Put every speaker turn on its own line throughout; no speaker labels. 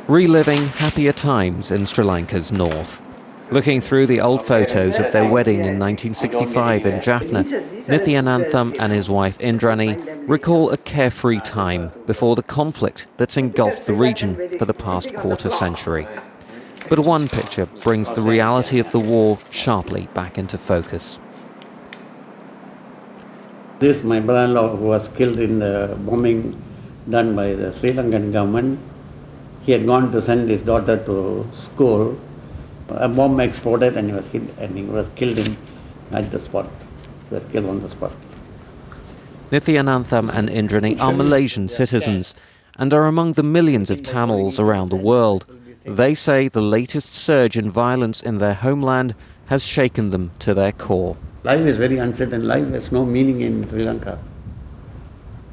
Reliving happier times in Sri Lanka's north. Looking through the old photos of their wedding in 1965 in Jaffna, Nithyanantham and his wife Indrani recall a carefree time before the conflict that's engulfed the region for the past quarter century. But one picture brings the reality of the war sharply back into focus.
This, my brother-in-law, who was killed in the bombing done by the Sri Lankan government. He had gone to send his daughter to school. A bomb exploded and he was hit and he was killed at the spot. He was killed on the spot.
Nithyanantham and Indrani are Malaysian citizens and are among the millions of Tamils around the world. They say the latest surge in violence in their homeland has shaken them to their core.
Life is very uncertain. Life has no meaning in Sri Lanka.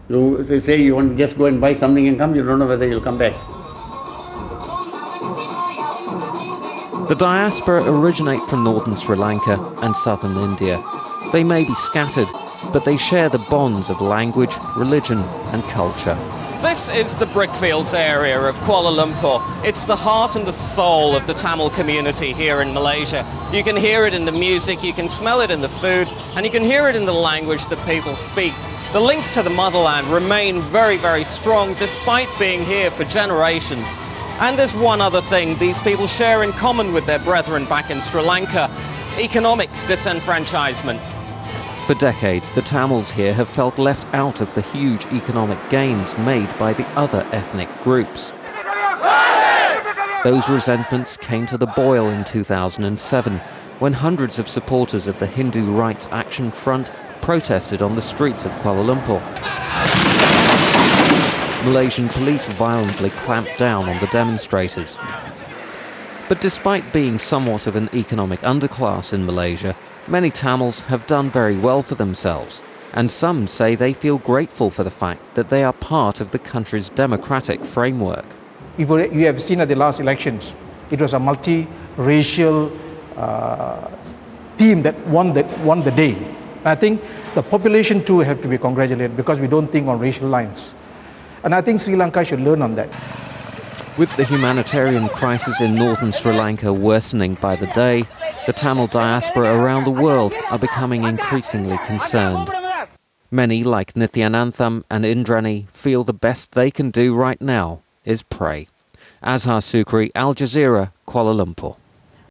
You say you want to just go and buy something and come, you don't know whether you'll come back.
The diaspora originate from northern Sri Lanka and southern India. They may be scattered, but they share the bonds of language, religion and culture.
This is the Brickfields area of Kuala Lumpur. It's the heart and the soul of the Tamil community here in Malaysia. You can hear it in the music, you can smell it in the food, and you can hear it in the language that people speak. The links to the motherland remain very, very strong despite being here for generations. And there's one other thing these people share in common with their brethren back in Sri Lanka: economic disenfranchisement.
For decades, the Tamils here have felt left out of the huge economic gains made by the other ethnic groups. Those resentments came to the boil in 2007, when hundreds of supporters of the Hindu Rights Action Front protested on the streets of Kuala Lumpur. Malaysian police violently clamped down on the demonstrators. But despite being somewhat of an economic underclass in Malaysia, many Tamils have done very well for themselves, and some say they feel grateful for the fact that they are part of the country's democratic framework.
If you have seen at the last elections, it was a multi-racial team that won the day. And I think the population too have to be congratulated because we don't think on racial lines. And I think Sri Lanka should learn on that.
With the humanitarian crisis in northern Sri Lanka worsening by the day, the Tamil diaspora around the world are becoming increasingly concerned. Many, like Nithyanantham and Indrani, feel the best they can do right now is pray. Azhar, Sukri, Al Jazeera, Kuala Lumpur.